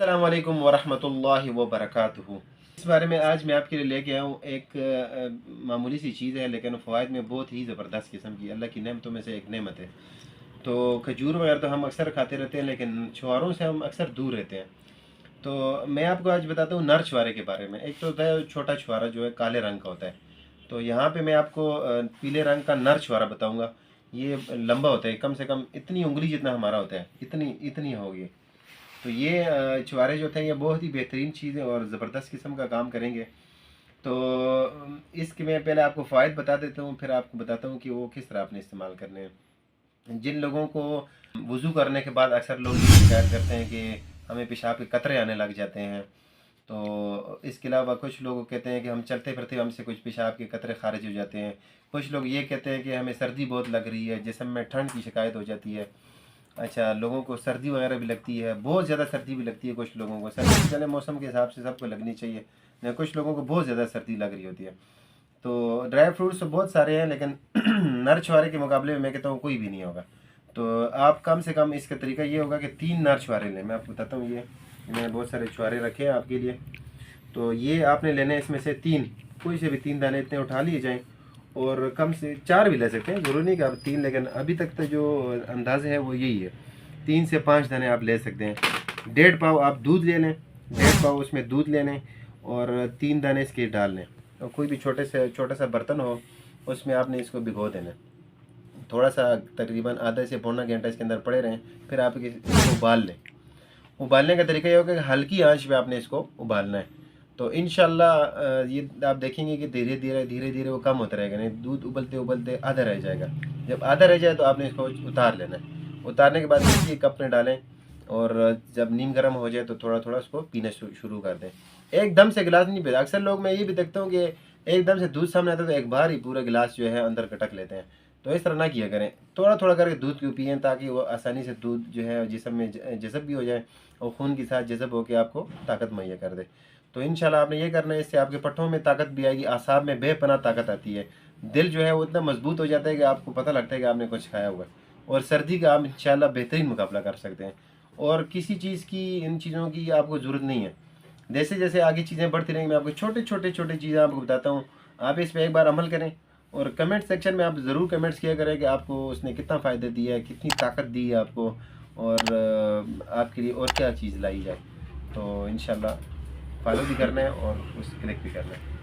अस्सलाम वालेकुम वरहमतुल्लाहि वबरकातुहू। इस बारे में आज मैं आपके लिए लेके आया हूँ एक मामूली सी चीज़ है, लेकिन फ़वाइद में बहुत ही ज़बरदस्त किस्म की अल्लाह की नेमतों में से एक नेमत है। तो खजूर वगैरह तो हम अक्सर खाते रहते हैं, लेकिन छुहारों से हम अक्सर दूर रहते हैं। तो मैं आपको आज बताता हूँ नर छुहारे के बारे में। एक तो होता है छोटा छुहारा जो है काले रंग का होता है। तो यहाँ पे मैं आपको पीले रंग का नर छुहारा बताऊँगा। ये लंबा होता है, कम से कम इतनी उंगली जितना हमारा होता है, इतनी इतनी होगी। तो ये छुहारे जो थे ये बहुत ही बेहतरीन चीज़ है और ज़बरदस्त किस्म का काम करेंगे। तो इसके मैं पहले आपको फ़ायदे बता देता हूँ, फिर आपको बताता हूँ कि वो किस तरह आपने इस्तेमाल करने हैं। जिन लोगों को वज़ू करने के बाद अक्सर लोग ये शिकायत करते हैं कि हमें पेशाब के कतरे आने लग जाते हैं, तो इसके अलावा कुछ लोग कहते हैं कि हम चलते फिरते हमसे कुछ पेशाब के कतरे खारिज हो जाते हैं। कुछ लोग ये कहते हैं कि हमें सर्दी बहुत लग रही है, जिस्म में ठंड की शिकायत हो जाती है। अच्छा, लोगों को सर्दी वगैरह भी लगती है, बहुत ज़्यादा सर्दी भी लगती है। कुछ लोगों को सर्दी चले मौसम के हिसाब से सबको लगनी चाहिए, लेकिन कुछ लोगों को बहुत ज़्यादा सर्दी लग रही होती है। तो ड्राई फ्रूट्स तो बहुत सारे हैं, लेकिन नर छुहारे के मुकाबले में मैं कहता हूँ कोई भी नहीं होगा। तो आप कम से कम इसका तरीका ये होगा कि 3 नर छुहारे लें। मैं आपको बताता हूँ, ये मैंने बहुत सारे छुहारे रखे हैं आपके लिए। तो ये आपने लेने हैं, इसमें से 3, कोई से भी 3 दाने इतने उठा लिए जाएँ, और कम से 4 भी ले सकते हैं, ज़रूरी नहीं कि आप 3, लेकिन अभी तक तो जो अंदाज़ा है वो यही है, 3 से 5 दाने आप ले सकते हैं। 1.5 पाव आप दूध ले लें, 1.5 पाव उसमें दूध ले लें, और 3 दाने इसके डाल लें। और कोई भी छोटा सा बर्तन हो, उसमें आपने इसको भिगो देना। थोड़ा सा तकरीबन आधा से पौना घंटा इसके अंदर पड़े रहें, फिर आप इसको उबाल लें। उबालने का तरीका ये होगा कि हल्की आंच पे आपने इसको उबालना है। तो इंशाल्लाह ये आप देखेंगे कि धीरे धीरे वो कम होता रहेगा, नहीं दूध उबलते उबलते आधा रह जाएगा। जब आधा रह जाए तो आपने इसको उतार लेना है। उतारने के बाद इसी कप में डालें, और जब नीम गर्म हो जाए तो थोड़ा थोड़ा उसको पीना शुरू कर दें। एकदम से गिलास नहीं पीता। अक्सर लोग मैं ये भी देखता हूँ कि एकदम से दूध सामने आता है तो एक बार ही पूरा गिलास जो है अंदर कटक लेते हैं। तो इस तरह ना किया करें, थोड़ा थोड़ा करके दूध क्यों पिएं, ताकि वो आसानी से दूध जो है जिस्म में जज़ब भी हो जाए, और खून के साथ जज़ब होकर आपको ताकत मुहैया कर दे। तो इंशाल्लाह आपने ये करना है, इससे आपके पट्टों में ताकत भी आएगी, आसाब में बेपनाह ताकत आती है। दिल जो है वो इतना मजबूत हो जाता है कि आपको पता लगता है कि आपने कुछ खाया हुआ है, और सर्दी का आप इंशाल्लाह बेहतरीन मुकाबला कर सकते हैं। और किसी चीज़ की, इन चीज़ों की आपको ज़रूरत नहीं है। जैसे जैसे आगे चीज़ें बढ़ती रहेंगी, मैं आपको छोटे चीज़ें आपको बताता हूँ। आप इस पर एक बार अमल करें, और कमेंट सेक्शन में आप ज़रूर कमेंट्स किया करें कि आपको उसने कितना फ़ायदा दिया है, कितनी ताकत दी है आपको, और आपके लिए और क्या चीज़ लाई जाए। तो इंशाल्लाह फॉलो भी करना है और उस क्लिक भी करना है।